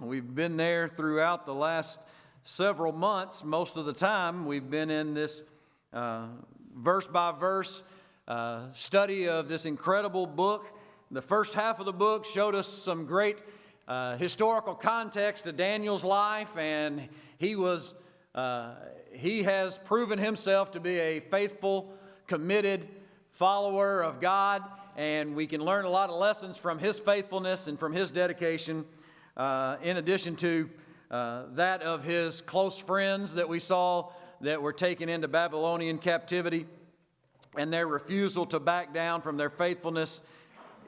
We've been there throughout the last several months. Most of the time, we've been in this verse-by-verse study of this incredible book. The first half of the book showed us some great historical context to Daniel's life, and he has proven himself to be a faithful, committed follower of God, and we can learn a lot of lessons from his faithfulness and from his dedication, in addition to that of his close friends that we saw that were taken into Babylonian captivity and their refusal to back down from their faithfulness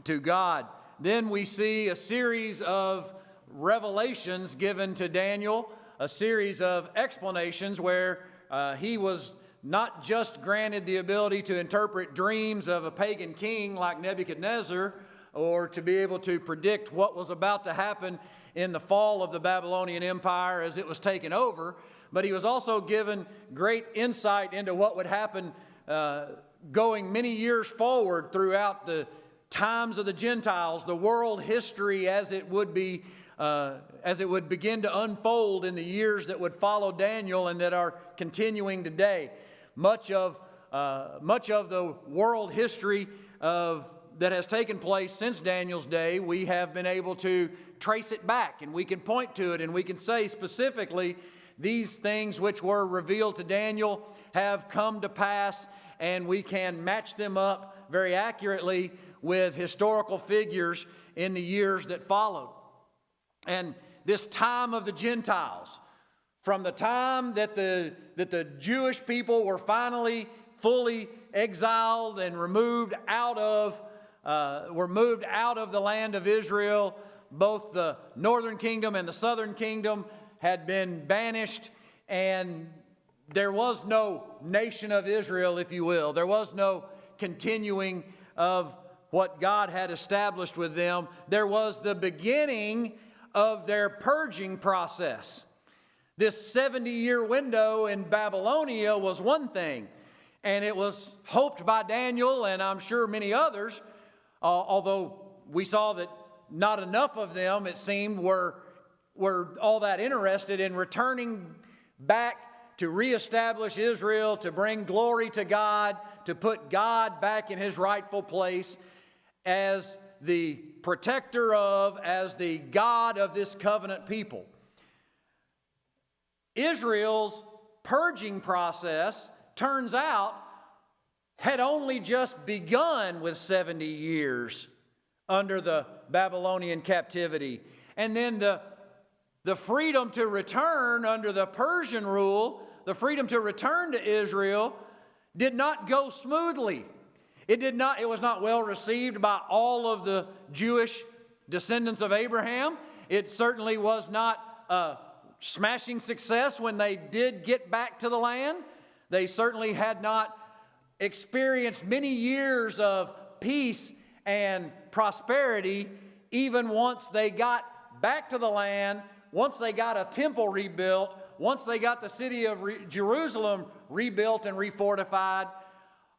to God. Then we see a series of revelations given to Daniel, a series of explanations where he was not just granted the ability to interpret dreams of a pagan king like Nebuchadnezzar, or to be able to predict what was about to happen in the fall of the Babylonian Empire as it was taken over, but he was also given great insight into what would happen going many years forward throughout the times of the Gentiles, the world history as it would begin to unfold in the years that would follow Daniel and that are continuing today. Much of the world history that has taken place since Daniel's day, we have been able to trace it back, and we can point to it, and we can say specifically these things which were revealed to Daniel have come to pass, and we can match them up very accurately with historical figures in the years that followed. And this time of the Gentiles, from the time that the Jewish people were finally fully exiled and moved out of the land of Israel, both the northern kingdom and the southern kingdom had been banished, and there was no nation of Israel, if you will. There was no continuing of what God had established with them. There was the beginning of their purging process. This 70-year window in Babylonia was one thing, and it was hoped by Daniel and I'm sure many others, although we saw that not enough of them, it seemed, were all that interested in returning back to reestablish Israel, to bring glory to God, to put God back in his rightful place as the protector of, as the God of this covenant people. Israel's purging process, turns out, had only just begun with 70 years under the Babylonian captivity. And then the freedom to return under the Persian rule, the freedom to return to Israel, did not go smoothly. It was not well received by all of the Jewish descendants of Abraham. It certainly was not smashing success when they did get back to the land. They certainly had not experienced many years of peace and prosperity, even once they got back to the land, once they got a temple rebuilt, once they got the city of Jerusalem rebuilt and refortified.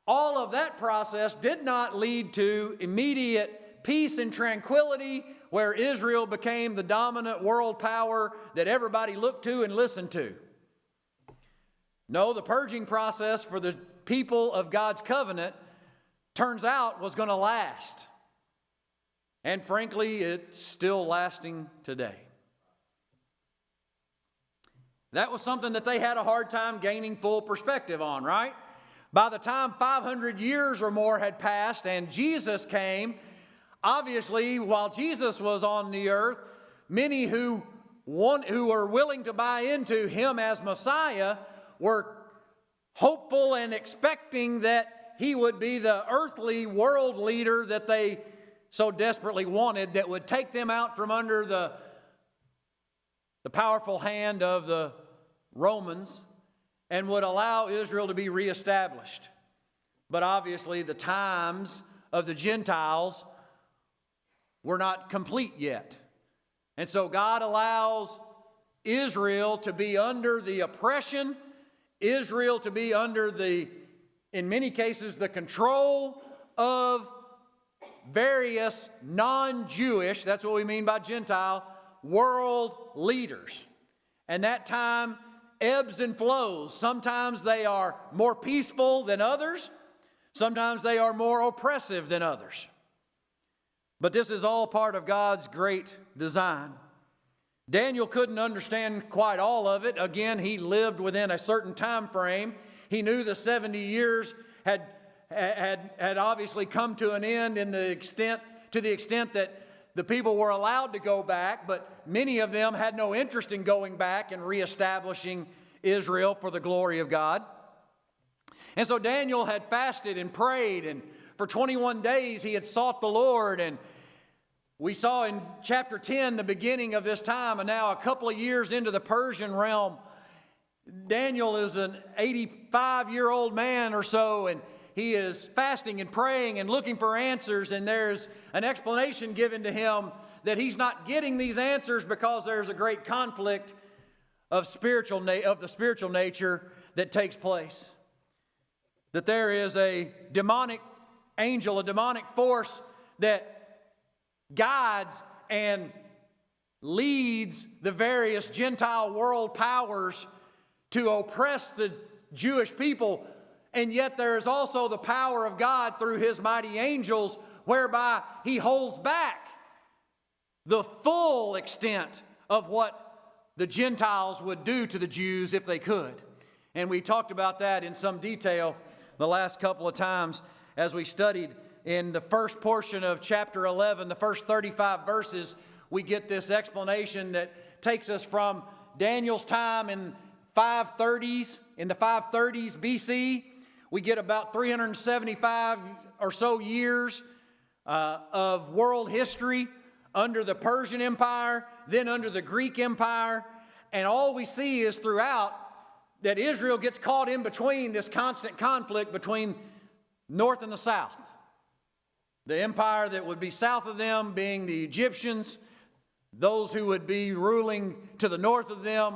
All of that process did not lead to immediate peace and tranquility where Israel became the dominant world power that everybody looked to and listened to. No, the purging process for the people of God's covenant, turns out, was going to last. And frankly, it's still lasting today. That was something that they had a hard time gaining full perspective on, right? By the time 500 years or more had passed and Jesus came, obviously, while Jesus was on the earth, many who were willing to buy into him as Messiah were hopeful and expecting that he would be the earthly world leader that they so desperately wanted, that would take them out from under the powerful hand of the Romans and would allow Israel to be reestablished. But obviously the times of the Gentiles were not complete yet. And so God allows Israel to be under the oppression, Israel to be under in many cases, the control of various non-Jewish, that's what we mean by Gentile, world leaders. And that time ebbs and flows. Sometimes they are more peaceful than others. Sometimes they are more oppressive than others. But this is all part of God's great design. Daniel couldn't understand quite all of it. Again, he lived within a certain time frame. He knew the 70 years had obviously come to an end to the extent that the people were allowed to go back, but many of them had no interest in going back and reestablishing Israel for the glory of God. And so Daniel had fasted and prayed, and for 21 days he had sought the Lord. And we saw in chapter 10 the beginning of this time, and now a couple of years into the Persian realm, Daniel is an 85-year-old man or so, and he is fasting and praying and looking for answers, and there's an explanation given to him that he's not getting these answers because there's a great conflict of the spiritual nature that takes place. That there is a demonic angel, a demonic force that guides and leads the various Gentile world powers to oppress the Jewish people. And yet there is also the power of God through His mighty angels, whereby He holds back the full extent of what the Gentiles would do to the Jews if they could. And we talked about that in some detail the last couple of times as we studied in the first portion of chapter 11, the first 35 verses. We get this explanation that takes us from Daniel's time in the 530s BC. We get about 375 or so years of world history under the Persian Empire, then under the Greek Empire. And all we see is throughout that Israel gets caught in between this constant conflict between north and the south. The empire that would be south of them being the Egyptians, those who would be ruling to the north of them,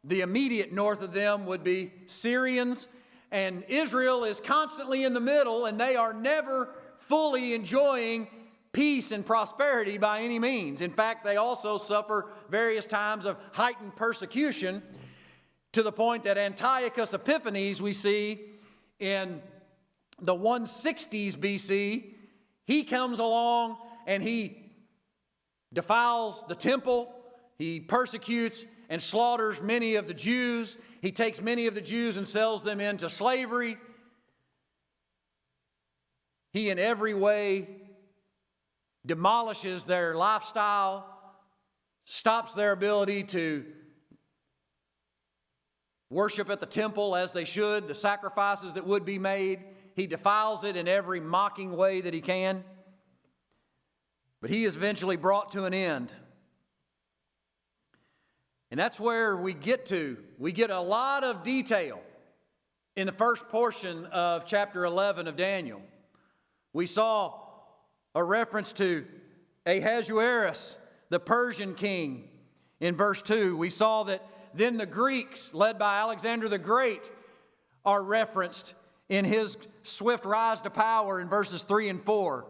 the immediate north of them would be Syrians. And Israel is constantly in the middle, and they are never fully enjoying peace and prosperity by any means. In fact, they also suffer various times of heightened persecution to the point that Antiochus Epiphanes, we see in the 160s BC, he comes along and he defiles the temple, he persecutes and slaughters many of the Jews. He takes many of the Jews and sells them into slavery. He in every way demolishes their lifestyle, stops their ability to worship at the temple as they should, the sacrifices that would be made. He defiles it in every mocking way that he can. But he is eventually brought to an end. And that's where we get to. We get a lot of detail in the first portion of chapter 11 of Daniel. We saw a reference to Ahasuerus, the Persian king, in verse 2. We saw that then the Greeks, led by Alexander the Great, are referenced in his swift rise to power in verses 3 and 4.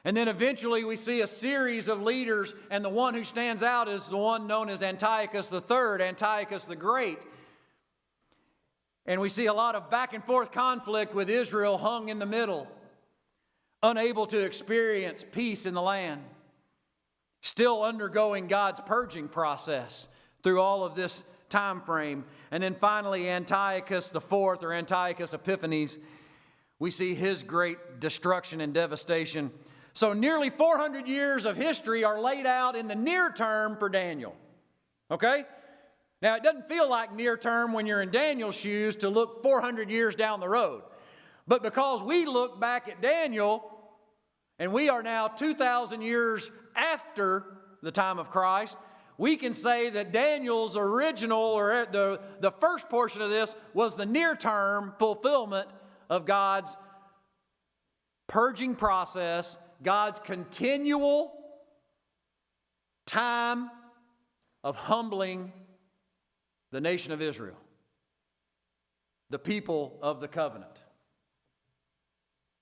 And then eventually we see a series of leaders, and the one who stands out is the one known as Antiochus III, Antiochus the Great. And we see a lot of back and forth conflict with Israel hung in the middle, unable to experience peace in the land, still undergoing God's purging process through all of this time frame. And then finally Antiochus IV, or Antiochus Epiphanes, we see his great destruction and devastation. So nearly 400 years of history are laid out in the near term for Daniel. Okay? Now, it doesn't feel like near term when you're in Daniel's shoes to look 400 years down the road. But because we look back at Daniel, and we are now 2,000 years after the time of Christ, we can say that Daniel's original, or the first portion of this, was the near-term fulfillment of God's purging process, God's continual time of humbling the nation of Israel, the people of the covenant.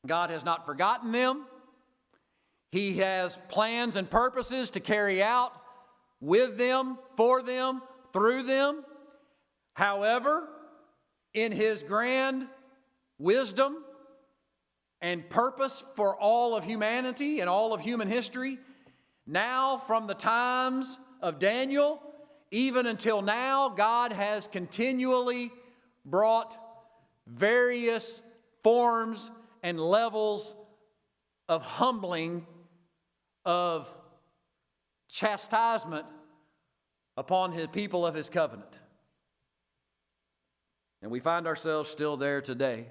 God has not forgotten them. He has plans and purposes to carry out with them, for them, through them. However, in his grand wisdom and purpose for all of humanity and all of human history, now from the times of Daniel, even until now, God has continually brought various forms and levels of humbling, of chastisement upon his people of his covenant. And we find ourselves still there today.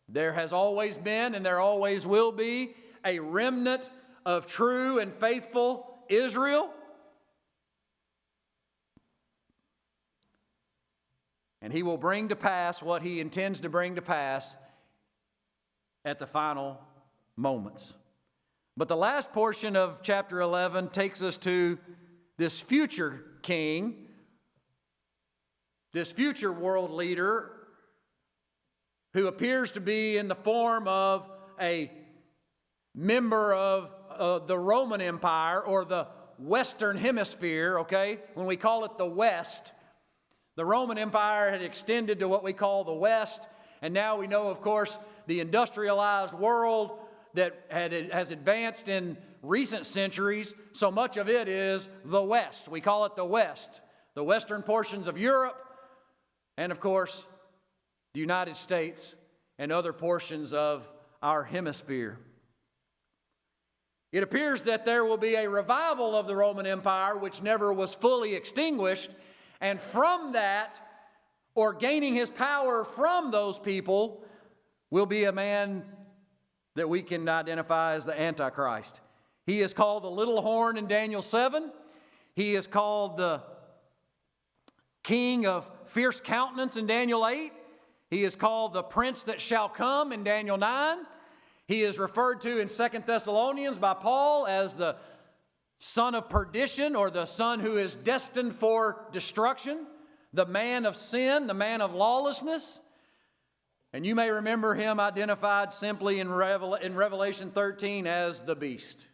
There has always been and there always will be a remnant of true and faithful Israel. And he will bring to pass what he intends to bring to pass at the final moments. But the last portion of chapter 11 takes us to this future king, this future world leader who appears to be in the form of a member of the Roman Empire or the Western Hemisphere, okay? When we call it the West, the Roman Empire had extended to what we call the West, and now we know, of course, the industrialized world that has advanced in recent centuries, so much of it is the West. We call it the West, the western portions of Europe, and of course, the United States and other portions of our hemisphere. It appears that there will be a revival of the Roman Empire, which never was fully extinguished, and from that, or gaining his power from those people, will be a man that we can identify as the Antichrist. He is called the little horn in Daniel 7. He is called the king of fierce countenance in Daniel 8. He is called the prince that shall come in Daniel 9. He is referred to in 2 Thessalonians by Paul as the son of perdition, or the son who is destined for destruction, the man of sin, the man of lawlessness. And you may remember him identified simply in Revelation 13 as the beast.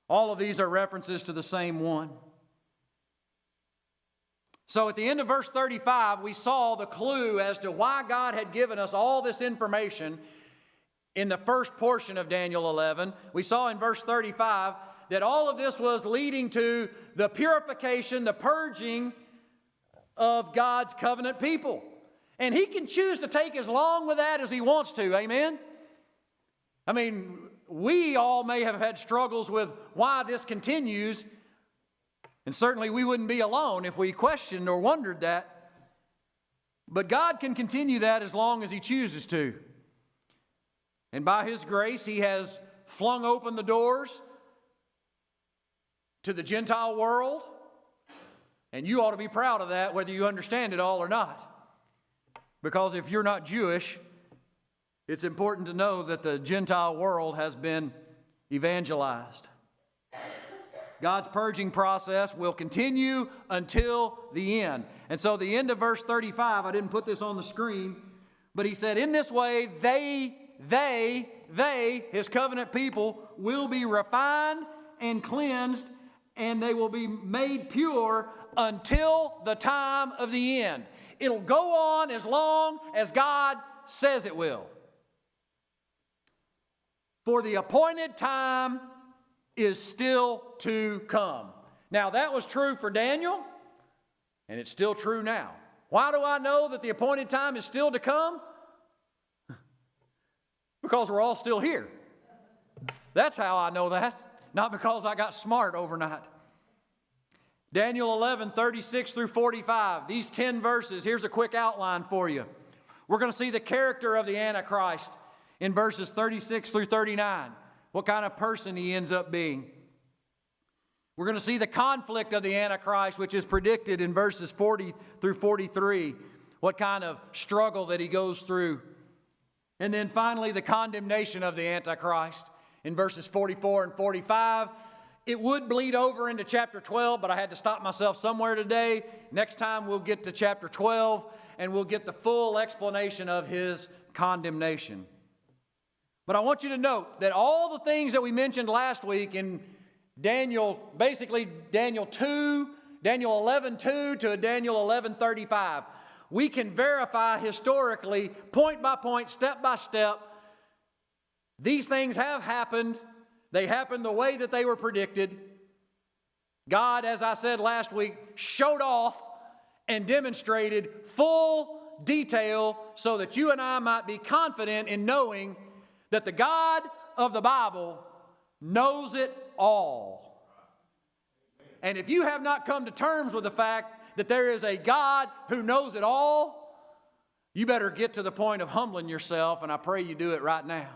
All of these are references to the same one. So at the end of verse 35, we saw the clue as to why God had given us all this information in the first portion of Daniel 11. We saw in verse 35 that all of this was leading to the purification, the purging of God's covenant people. And he can choose to take as long with that as he wants to, amen? I mean, we all may have had struggles with why this continues, and certainly we wouldn't be alone if we questioned or wondered that. But God can continue that as long as he chooses to. And by his grace, he has flung open the doors to the Gentile world. And you ought to be proud of that, whether you understand it all or not. Because if you're not Jewish, it's important to know that the Gentile world has been evangelized. God's purging process will continue until the end. And so the end of verse 35, I didn't put this on the screen, but he said, in this way, they, his covenant people, will be refined and cleansed, and they will be made pure until the time of the end. It'll go on as long as God says it will. For the appointed time is still to come. Now, that was true for Daniel, and it's still true now. Why do I know that the appointed time is still to come? Because we're all still here. That's how I know that, not because I got smart overnight. Daniel 11, 36 through 45, these 10 verses, here's a quick outline for you. We're going to see the character of the Antichrist in verses 36 through 39, what kind of person he ends up being. We're going to see the conflict of the Antichrist, which is predicted in verses 40 through 43, what kind of struggle that he goes through. And then finally, the condemnation of the Antichrist in verses 44 and 45. It would bleed over into chapter 12, but I had to stop myself somewhere today. Next time we'll get to chapter 12, and we'll get the full explanation of his condemnation. But I want you to note that all the things that we mentioned last week in basically Daniel 2, Daniel 11:2 to Daniel 11:35. We can verify historically, point by point, step by step, these things have happened. They happened the way that they were predicted. God, as I said last week, showed off and demonstrated full detail so that you and I might be confident in knowing that the God of the Bible knows it all. And if you have not come to terms with the fact that there is a God who knows it all, you better get to the point of humbling yourself, and I pray you do it right now.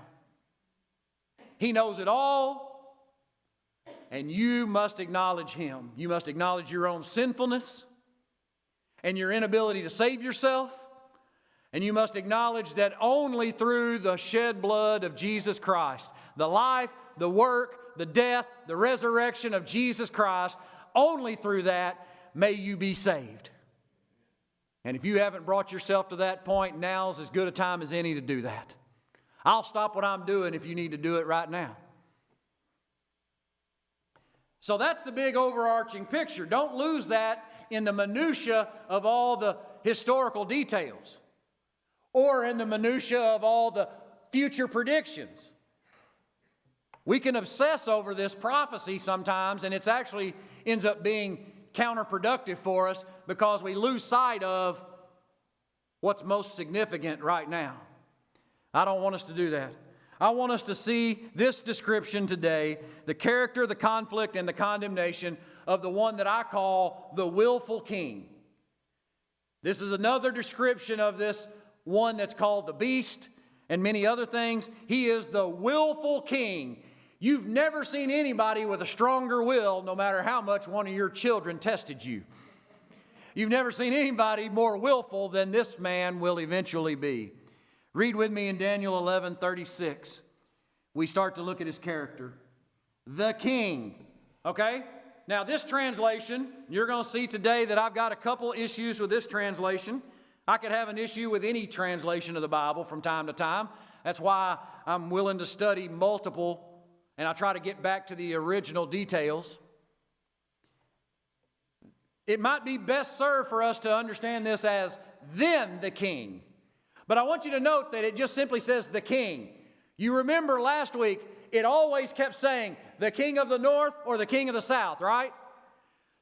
He knows it all, and you must acknowledge Him. You must acknowledge your own sinfulness and your inability to save yourself. And you must acknowledge that only through the shed blood of Jesus Christ, the life, the work, the death, the resurrection of Jesus Christ, only through that may you be saved. And if you haven't brought yourself to that point, now's as good a time as any to do that. I'll stop what I'm doing if you need to do it right now. So that's the big overarching picture. Don't lose that in the minutia of all the historical details or in the minutia of all the future predictions. We can obsess over this prophecy sometimes, and it actually ends up being counterproductive for us because we lose sight of what's most significant right now. I don't want us to do that. I want us to see this description today, the character, the conflict, and the condemnation of the one that I call the willful king. This is another description of this one that's called the beast and many other things. He is the willful king. You've never seen anybody with a stronger will, no matter how much one of your children tested you. You've never seen anybody more willful than this man will eventually be. Read with me in Daniel 11:36. We start to look at his character. The king. Okay? Now this translation, you're going to see today that I've got a couple issues with this translation. I could have an issue with any translation of the Bible from time to time. That's why I'm willing to study multiple, and I try to get back to the original details. It might be best served for us to understand this as then the king. But I want you to note that it just simply says the king. You remember last week, it always kept saying the king of the north or the king of the south, right?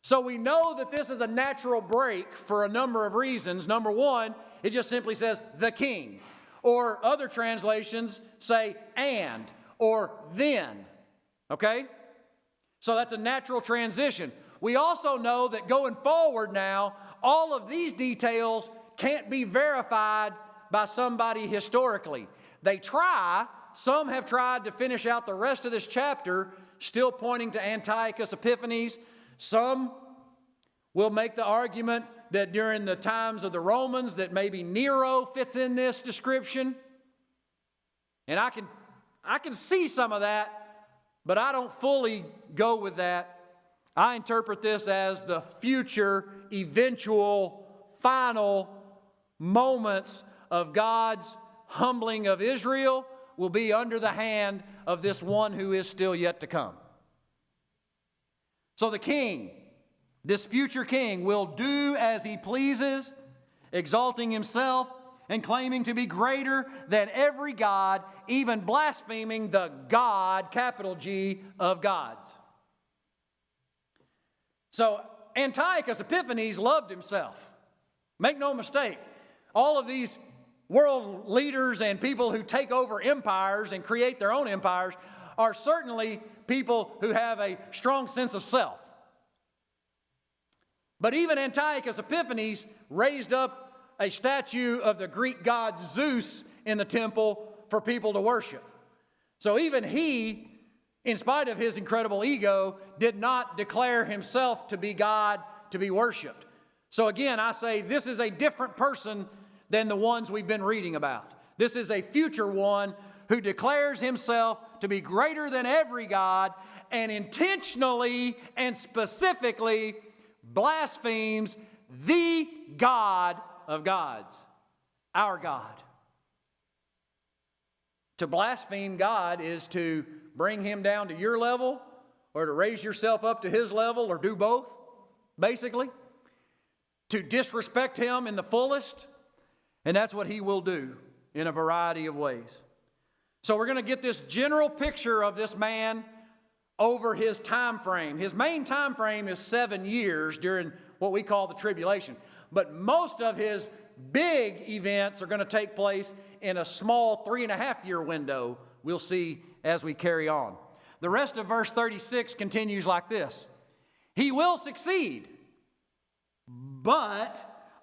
So we know that this is a natural break for a number of reasons. Number one, it just simply says the king. Or other translations say and or then. Okay? So that's a natural transition. We also know that going forward now, all of these details can't be verified by somebody historically. They try. Some have tried to finish out the rest of this chapter, still pointing to Antiochus Epiphanes. Some will make the argument that during the times of the Romans that maybe Nero fits in this description. And I can see some of that, but I don't fully go with that. I interpret this as the future, eventual, final moments of God's humbling of Israel will be under the hand of this one who is still yet to come. So the king, this future king, will do as he pleases, exalting himself and claiming to be greater than every god, even blaspheming the God, capital G, of gods. So Antiochus Epiphanes loved himself. Make no mistake, all of these world leaders and people who take over empires and create their own empires are certainly people who have a strong sense of self. But even Antiochus Epiphanes raised up a statue of the Greek god Zeus in the temple for people to worship. So even he, in spite of his incredible ego, did not declare himself to be God to be worshiped. So again, I say this is a different person than the ones we've been reading about. This is a future one who declares himself to be greater than every god and intentionally and specifically blasphemes the God of gods, our God. To blaspheme God is to bring him down to your level or to raise yourself up to his level, or do both, basically, to disrespect him in the fullest. And that's what he will do in a variety of ways. So we're going to get this general picture of this man over his time frame. His main time frame is 7 years during what we call the tribulation. But most of his big events are going to take place in a small 3.5-year window. We'll see as we carry on. The rest of verse 36 continues like this. He will succeed, but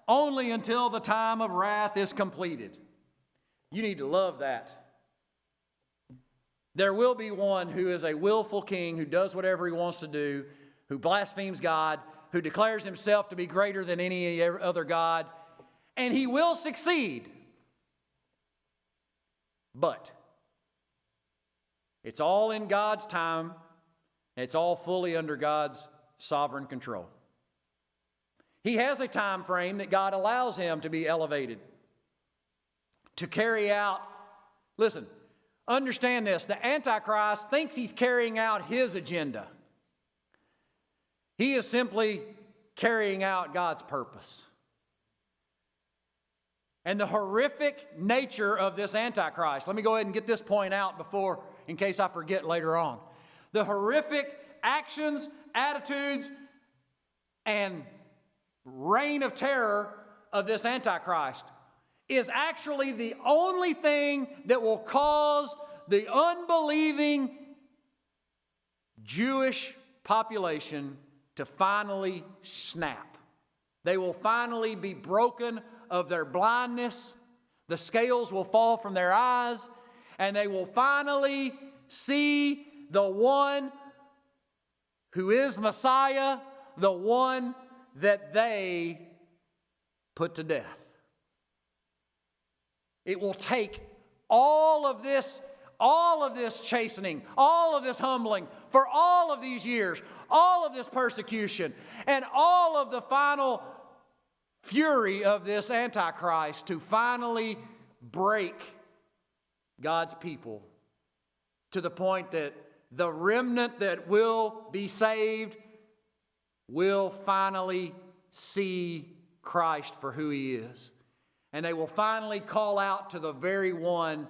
only until the time of wrath is completed. You need to love that. There will be one who is a willful king, who does whatever he wants to do, who blasphemes God, who declares himself to be greater than any other God, and he will succeed. But it's all in God's time, and it's all fully under God's sovereign control. He has a time frame that God allows him to be elevated, to carry out. Listen, understand this. The Antichrist thinks he's carrying out his agenda. He is simply carrying out God's purpose. And the horrific nature of this Antichrist, let me go ahead and get this point out before, in case I forget later on. The horrific actions, attitudes, and reign of terror of this Antichrist is actually the only thing that will cause the unbelieving Jewish population to finally snap. They will finally be broken of their blindness. The scales will fall from their eyes, and they will finally see the one who is Messiah, the one that they put to death. It will take all of this chastening, all of this humbling for all of these years, all of this persecution, and all of the final fury of this Antichrist to finally break God's people to the point that the remnant that will be saved will finally see Christ for who he is. And they will finally call out to the very one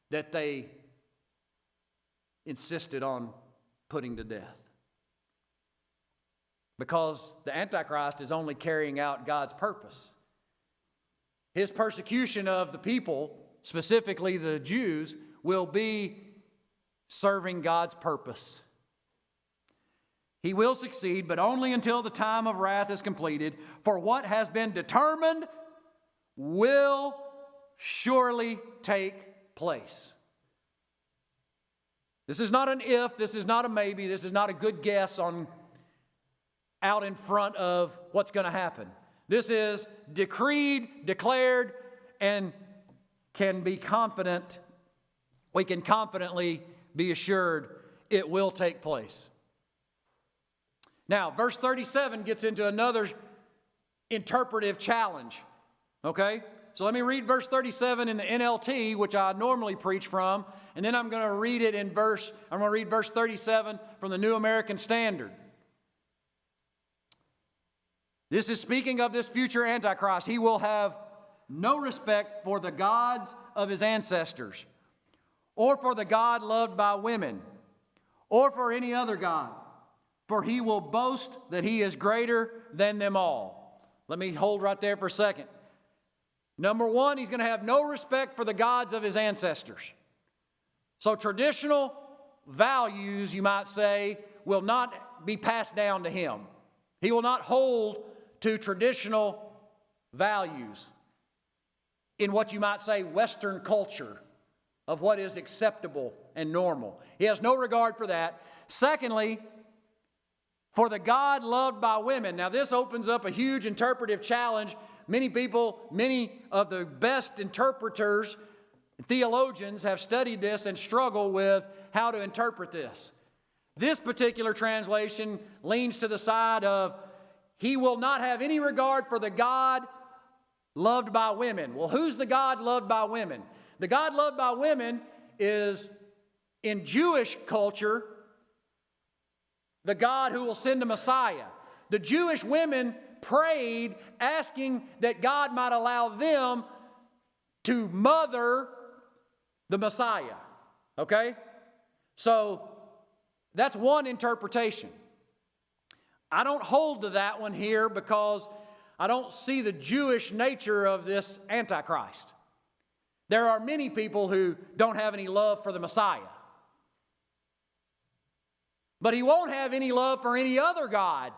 that they insisted on putting to death. Because the Antichrist is only carrying out God's purpose. His persecution of the people, specifically the Jews, will be serving God's purpose. He will succeed, but only until the time of wrath is completed. For what has been determined will surely take place. This is not an if, this is not a maybe, this is not a good guess on out in front of what's going to happen. This is decreed, declared, and can be confident. We can confidently be assured it will take place. Now, verse 37 gets into another interpretive challenge. Okay? So let me read verse 37 in the NLT, which I normally preach from, and then I'm going to read verse 37 from the New American Standard. This is speaking of this future Antichrist. He will have no respect for the gods of his ancestors, or for the God loved by women, or for any other god, for he will boast that he is greater than them all. Let me hold right there for a second. Number one, he's going to have no respect for the gods of his ancestors. So traditional values, you might say, will not be passed down to him. He will not hold to traditional values in what you might say Western culture of what is acceptable and normal. He has no regard for that. Secondly, for the God loved by women. Now this opens up a huge interpretive challenge. Many of the best interpreters, theologians have studied this and struggle with how to interpret this. This particular translation leans to the side of he will not have any regard for the God loved by women. Well, who's the God loved by women? The God loved by women is, in Jewish culture, the God who will send a Messiah. The Jewish women prayed, asking that God might allow them to mother the Messiah. Okay? So that's one interpretation. I don't hold to that one here because I don't see the Jewish nature of this Antichrist. There are many people who don't have any love for the Messiah. But he won't have any love for any other God.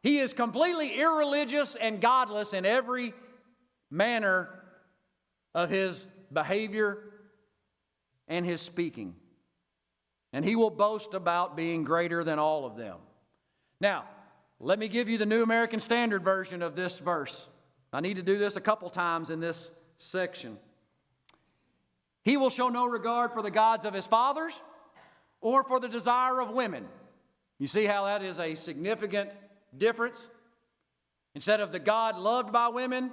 He is completely irreligious and godless in every manner of his behavior and his speaking. And he will boast about being greater than all of them. Now, let me give you the New American Standard Version of this verse. I need to do this a couple times in this section. He will show no regard for the gods of his fathers or for the desire of women. You see how that is a significant difference? Instead of the God loved by women,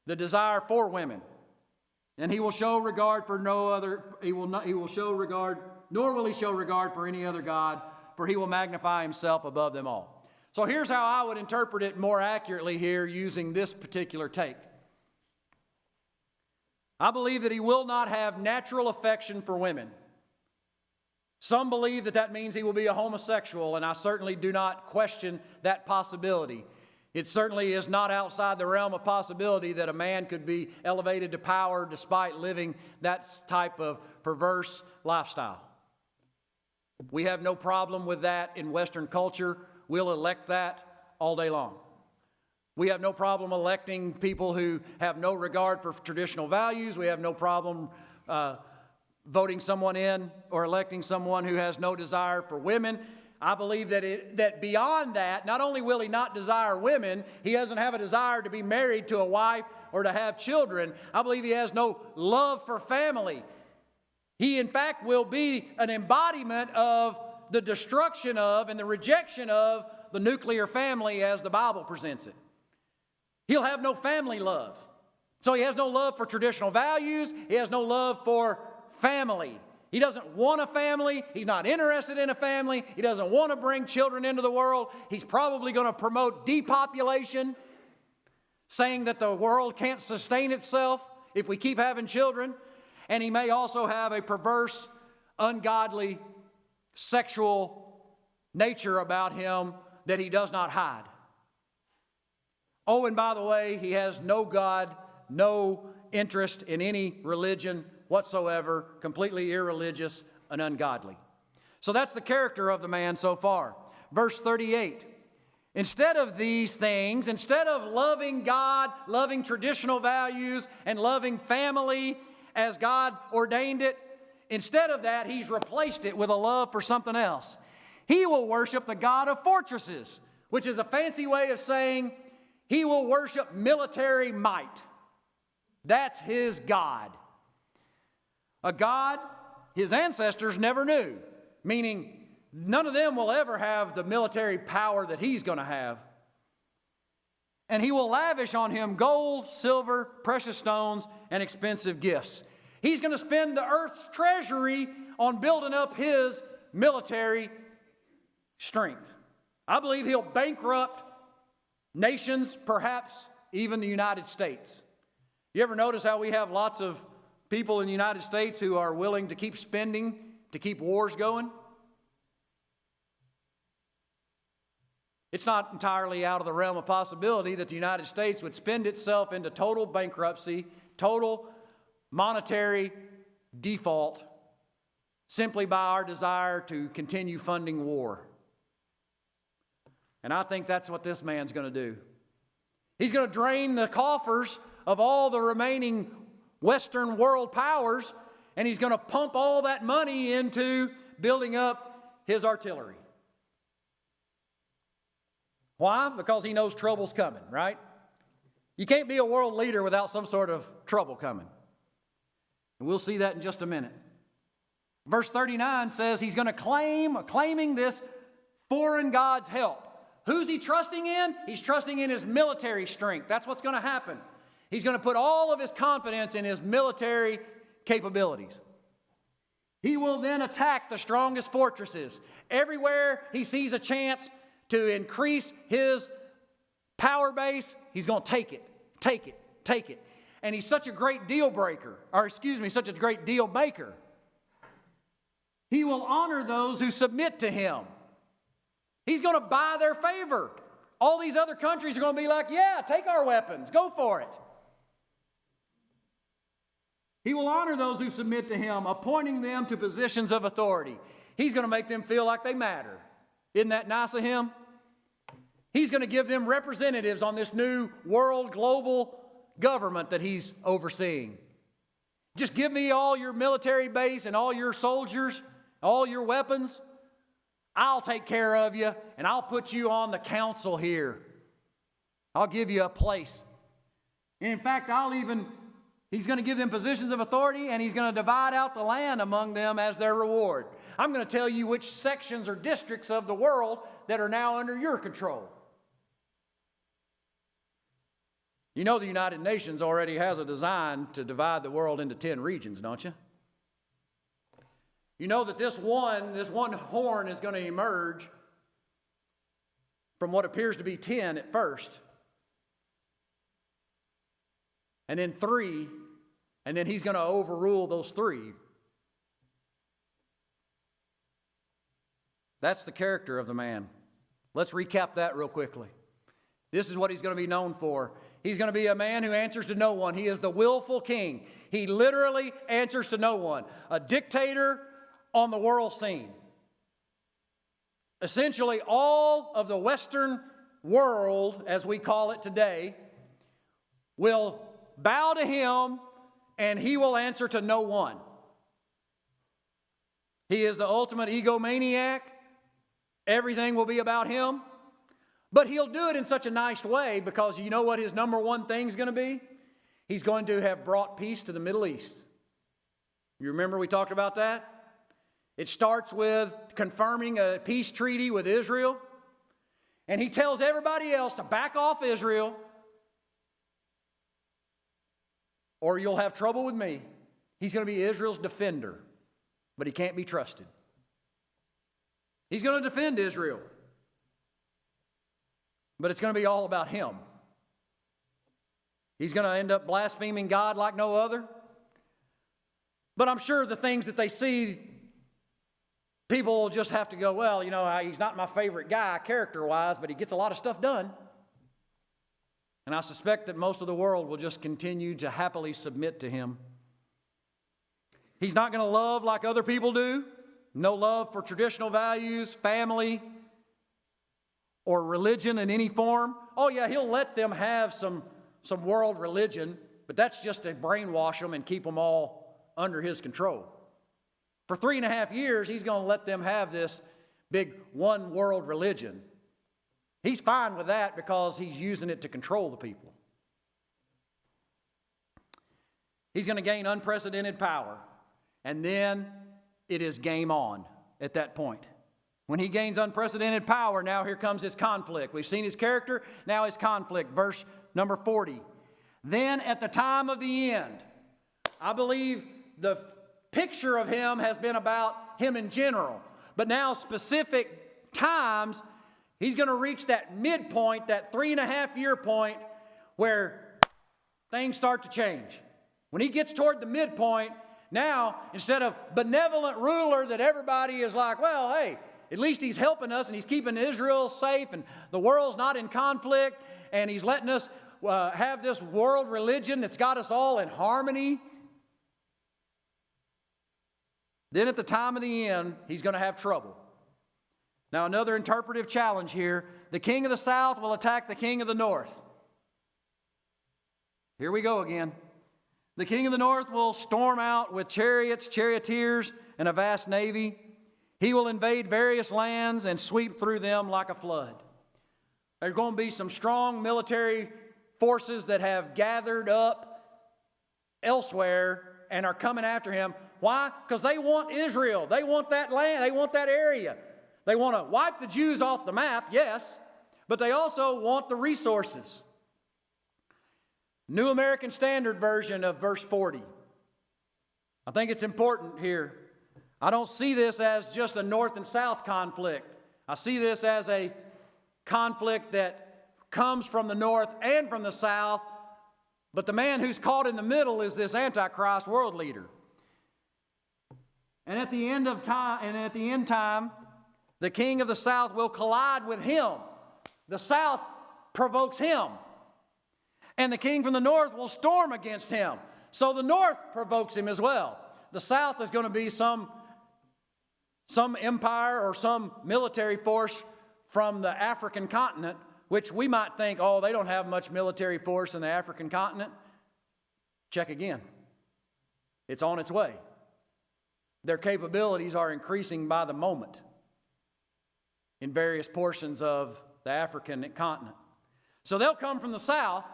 the desire for women. And he will show regard for no other, nor will he show regard for any other God, for he will magnify himself above them all. So here's how I would interpret it more accurately here using this particular take. I believe that he will not have natural affection for women. Some believe that that means he will be a homosexual, and I certainly do not question that possibility. It certainly is not outside the realm of possibility that a man could be elevated to power despite living that type of perverse lifestyle. We have no problem with that in Western culture. We'll elect that all day long. We have no problem electing people who have no regard for traditional values. We have no problem voting someone in or electing someone who has no desire for women. I believe that beyond that, not only will he not desire women, he doesn't have a desire to be married to a wife or to have children. I believe he has no love for family. He, in fact, will be an embodiment of the destruction of and the rejection of the nuclear family as the Bible presents it. He'll have no family love. So he has no love for traditional values. He has no love for family. He doesn't want a family. He's not interested in a family. He doesn't want to bring children into the world. He's probably going to promote depopulation, saying that the world can't sustain itself if we keep having children. And he may also have a perverse, ungodly, sexual nature about him that he does not hide. Oh, and by the way, he has no God, no interest in any religion whatsoever, completely irreligious and ungodly. So that's the character of the man so far. Verse 38. Instead of these things, instead of loving God, loving traditional values, and loving family as God ordained it, instead of that, he's replaced it with a love for something else. He will worship the God of fortresses, which is a fancy way of saying he will worship military might. That's his God. A God his ancestors never knew, meaning none of them will ever have the military power that he's going to have. And he will lavish on him gold, silver, precious stones, and expensive gifts. He's going to spend the earth's treasury on building up his military strength. I believe he'll bankrupt nations, perhaps even the United States. You ever notice how we have lots of people in the United States who are willing to keep spending to keep wars going? It's not entirely out of the realm of possibility that the United States would spend itself into total bankruptcy, total monetary default, simply by our desire to continue funding war. And I think that's what this man's going to do. He's going to drain the coffers of all the remaining Western world powers, and he's going to pump all that money into building up his artillery. Why? Because he knows trouble's coming, right? You can't be a world leader without some sort of trouble coming. And we'll see that in just a minute. Verse 39 says he's going to claiming this foreign god's help. Who's he trusting in? He's trusting in his military strength. That's what's going to happen. He's going to put all of his confidence in his military capabilities. He will then attack the strongest fortresses. Everywhere he sees a chance to increase his power base, he's going to take it, take it, take it. And he's such a great deal breaker, such a great deal maker. He will honor those who submit to him. He's going to buy their favor. All these other countries are going to be like, yeah, take our weapons, go for it. He will honor those who submit to him, appointing them to positions of authority. He's going to make them feel like they matter. Isn't that nice of him? He's going to give them representatives on this new world global government that he's overseeing. Just give me all your military base and all your soldiers, all your weapons. I'll take care of you, and I'll put you on the council here. I'll give you a place. And in fact, he's going to give them positions of authority, and he's going to divide out the land among them as their reward. I'm going to tell you which sections or districts of the world that are now under your control. You know the United Nations already has a design to divide the world into 10 regions, don't you? You know that this one horn is going to emerge from what appears to be 10 at first, and then 3, and then he's going to overrule those 3. That's the character of the man. Let's recap that real quickly. This is what he's going to be known for. He's going to be a man who answers to no one. He is the willful king. He literally answers to no one. A dictator on the world scene. Essentially, all of the Western world, as we call it today, will bow to him, and he will answer to no one. He is the ultimate egomaniac. Everything will be about him. But he'll do it in such a nice way, because you know what his number one thing is going to be? He's going to have brought peace to the Middle East. You remember we talked about that? It starts with confirming a peace treaty with Israel. And he tells everybody else to back off Israel, or you'll have trouble with me. He's going to be Israel's defender, but he can't be trusted. He's going to defend Israel, but it's going to be all about him. He's going to end up blaspheming God like no other. But I'm sure the things that they see, people will just have to go, well, you know, he's not my favorite guy character-wise, but he gets a lot of stuff done. And I suspect that most of the world will just continue to happily submit to him. He's not going to love like other people do. No love for traditional values, family, or religion in any form. Oh yeah, he'll let them have some world religion, but that's just to brainwash them and keep them all under his control. For 3.5 years, he's going to let them have this big one world religion. He's fine with that because he's using it to control the people. He's going to gain unprecedented power, and then it is game on at that point. When he gains unprecedented power, now here comes his conflict. We've seen his character, now his conflict. Verse number 40. Then at the time of the end, I believe the picture of him has been about him in general. But now specific times, he's going to reach that midpoint, that 3.5-year point where things start to change. When he gets toward the midpoint, now instead of benevolent ruler that everybody is like, well, hey, at least he's helping us and he's keeping Israel safe and the world's not in conflict and he's letting us have this world religion that's got us all in harmony. Then at the time of the end, he's going to have trouble. Now another interpretive challenge here. The king of the south will attack the king of the north. Here we go again. The king of the north will storm out with chariots, charioteers, and a vast navy. He will invade various lands and sweep through them like a flood. There are going to be some strong military forces that have gathered up elsewhere and are coming after him. Why? Because they want Israel. They want that land. They want that area. They want to wipe the Jews off the map, yes, but they also want the resources. New American Standard Version of verse 40. I think it's important here. I don't see this as just a north and south conflict. I see this as a conflict that comes from the north and from the south, but the man who's caught in the middle is this Antichrist world leader. And at the end time, the king of the south will collide with him. The south provokes him. And the king from the north will storm against him. So the north provokes him as well. The south is going to be some empire or some military force from the African continent, which we might think, oh, they don't have much military force in the African continent. Check again. It's on its way. Their capabilities are increasing by the moment in various portions of the African continent. So they'll come from the south,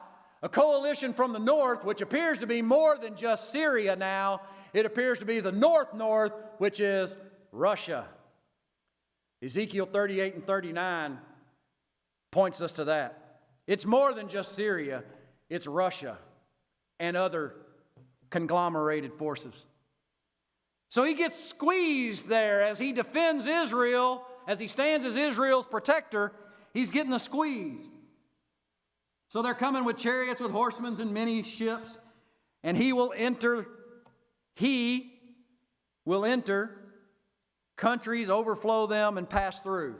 a coalition from the north, which appears to be more than just Syria now. It appears to be the north, which is Russia. Ezekiel 38 and 39 points us to that. It's more than just Syria, it's Russia and other conglomerated forces. So he gets squeezed there as he defends Israel, as he stands as Israel's protector, he's getting a squeeze. So they're coming with chariots, with horsemen and many ships, and he will enter, countries, overflow them, and pass through.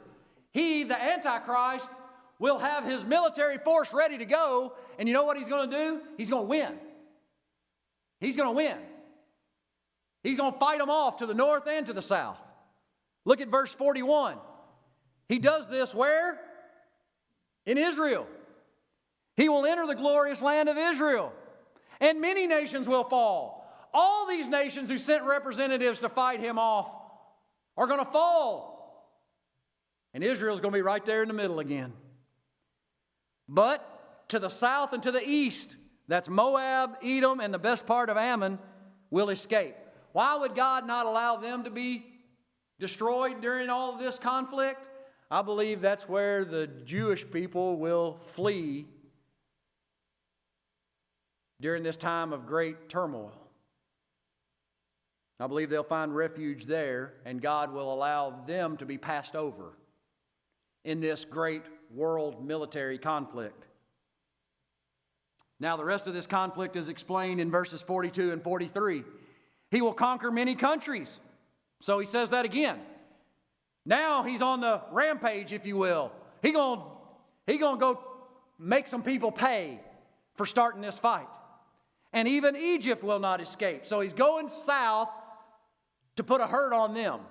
He, the Antichrist, will have his military force ready to go, and you know what he's going to do? He's going to win. He's going to win. He's going to fight them off to the north and to the south. Look at verse 41. He does this where? In Israel. He will enter the glorious land of Israel, and many nations will fall. All these nations who sent representatives to fight him off are going to fall. And Israel's going to be right there in the middle again. But to the south and to the east, that's Moab, Edom, and the best part of Ammon, will escape. Why would God not allow them to be destroyed during all of this conflict? I believe that's where the Jewish people will flee during this time of great turmoil. I believe they'll find refuge there, and God will allow them to be passed over in this great world military conflict. Now, the rest of this conflict is explained in verses 42 and 43. He will conquer many countries. So he says that again. Now he's on the rampage, if you will. He's going to go make some people pay for starting this fight. And even Egypt will not escape. So he's going south to put a hurt on them.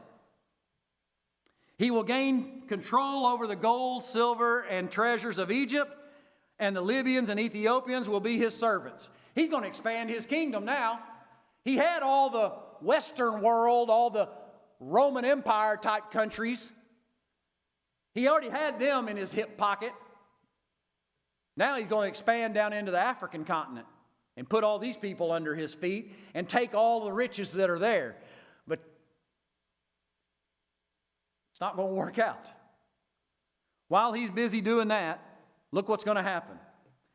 He will gain control over the gold, silver, and treasures of Egypt, and the Libyans and Ethiopians will be his servants. He's going to expand his kingdom now. He had all the Western world, all the Roman Empire type countries. He already had them in his hip pocket. Now he's going to expand down into the African continent and put all these people under his feet and take all the riches that are there. But it's not going to work out. While he's busy doing that, look what's going to happen.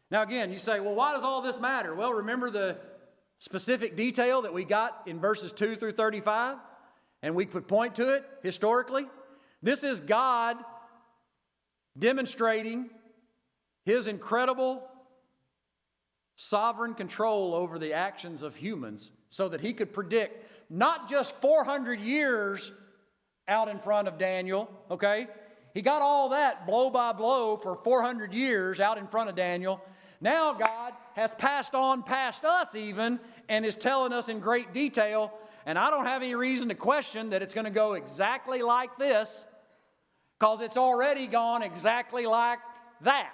Now again, you say, well, why does all this matter? Well, remember the specific detail that we got in verses 2 through 35? And we could point to it historically. This is God demonstrating his incredible sovereign control over the actions of humans so that he could predict not just 400 years out in front of Daniel, okay? He got all that blow by blow for 400 years out in front of Daniel. Now God has passed on past us even and is telling us in great detail, and I don't have any reason to question that it's going to go exactly like this, because it's already gone exactly like that.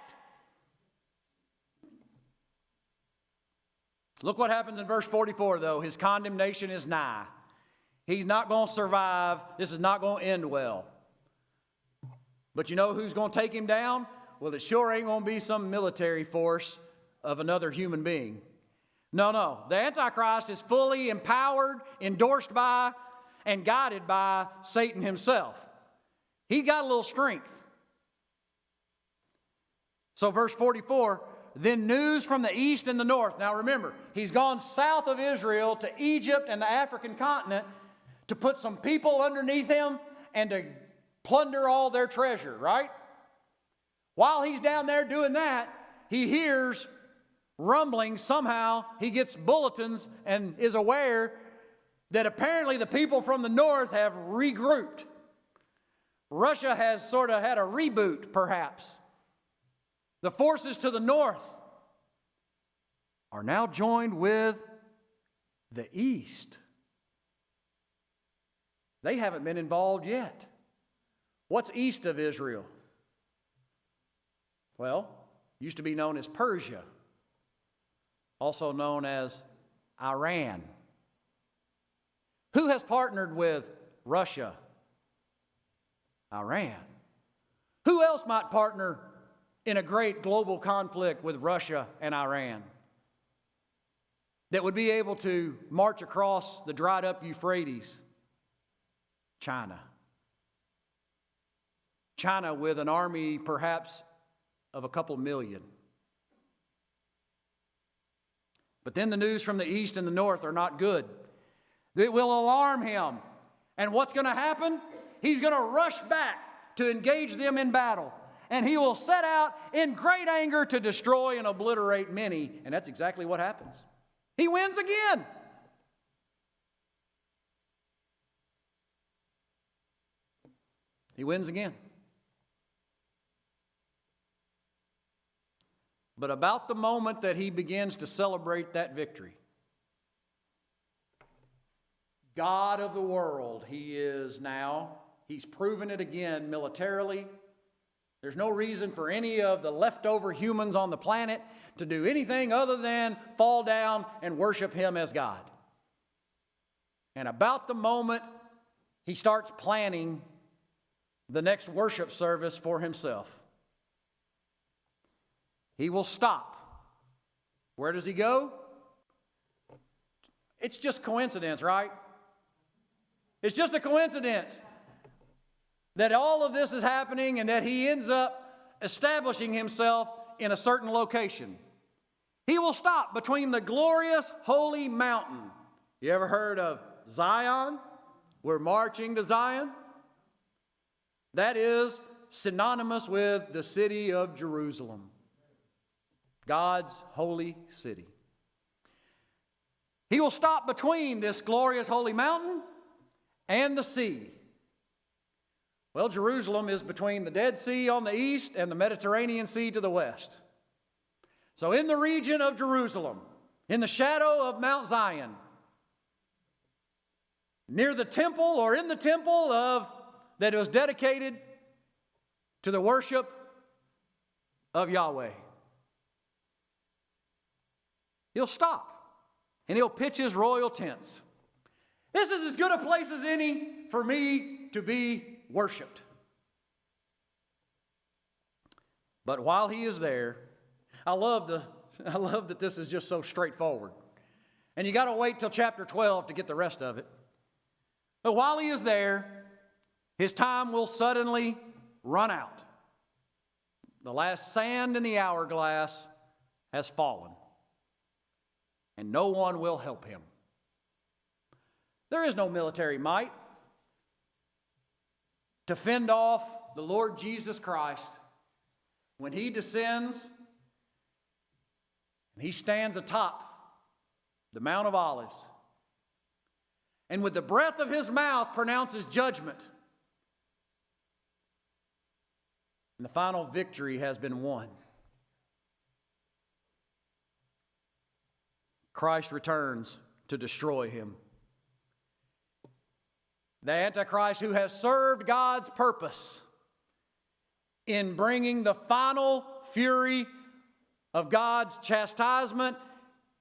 Look what happens in verse 44, though. His condemnation is nigh. He's not going to survive. This is not going to end well. But you know who's going to take him down? Well, it sure ain't going to be some military force of another human being. No. The Antichrist is fully empowered, endorsed by, and guided by Satan himself. He got a little strength. So verse 44, then news from the east and the north. Now remember, he's gone south of Israel to Egypt and the African continent to put some people underneath him and to plunder all their treasure, right? While he's down there doing that, he hears rumbling. Somehow he gets bulletins and is aware that apparently the people from the north have regrouped. Russia has sort of had a reboot, perhaps. The forces to the north are now joined with the east. They haven't been involved yet. What's east of Israel? Well, used to be known as Persia, also known as Iran. Who has partnered with Russia? Iran. Who else might partner in a great global conflict with Russia and Iran that would be able to march across the dried up Euphrates? China. China with an army perhaps of a couple million. But then the news from the east and the north are not good. It will alarm him. And what's going to happen? He's going to rush back to engage them in battle. And he will set out in great anger to destroy and obliterate many. And that's exactly what happens. He wins again. He wins again. But about the moment that he begins to celebrate that victory, God of the world, he is now. He's proven it again militarily. There's no reason for any of the leftover humans on the planet to do anything other than fall down and worship him as God. And about the moment he starts planning the next worship service for himself, he will stop. Where does he go? It's just coincidence, right? It's just a coincidence that all of this is happening and that he ends up establishing himself in a certain location. He will stop between the glorious holy mountain. You ever heard of Zion? We're marching to Zion. That is synonymous with the city of Jerusalem, God's holy city. He will stop between this glorious holy mountain and the sea. Well, Jerusalem is between the Dead Sea on the east and the Mediterranean Sea to the west. So in the region of Jerusalem, in the shadow of Mount Zion, near the temple or in the temple that was dedicated to the worship of Yahweh, he'll stop and he'll pitch his royal tents. This is as good a place as any for me to be worshiped. But while he is there, I love that this is just so straightforward. And you got to wait till chapter 12 to get the rest of it. But while he is there, his time will suddenly run out. The last sand in the hourglass has fallen, and no one will help him. There is no military might to fend off the Lord Jesus Christ when he descends and he stands atop the Mount of Olives and with the breath of his mouth pronounces judgment. And the final victory has been won. Christ returns to destroy him. The Antichrist, who has served God's purpose in bringing the final fury of God's chastisement,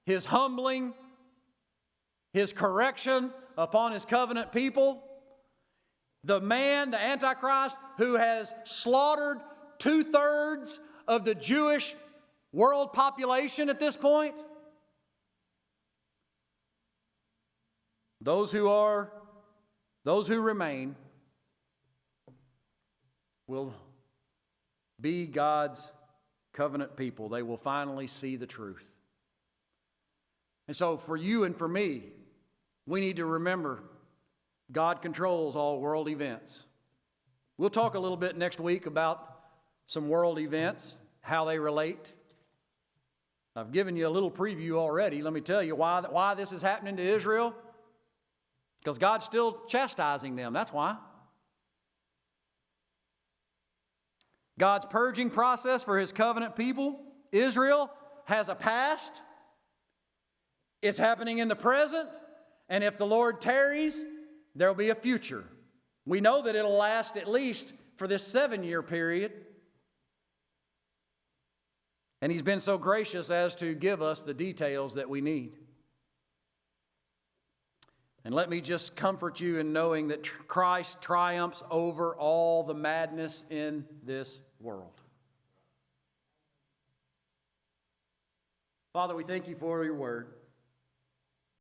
his humbling, his correction upon his covenant people. The man, the Antichrist, who has slaughtered 2/3 of the Jewish world population at this point. Those who remain will be God's covenant people. They will finally see the truth. And so for you and for me, we need to remember God controls all world events. We'll talk a little bit next week about some world events, how they relate. I've given you a little preview already. Let me tell you why this is happening to Israel. Because God's still chastising them. That's why. God's purging process for His covenant people, Israel, has a past. It's happening in the present. And if the Lord tarries, there'll be a future. We know that it'll last at least for this 7-year period. And He's been so gracious as to give us the details that we need. And let me just comfort you in knowing that Christ triumphs over all the madness in this world. Father, we thank you for your word.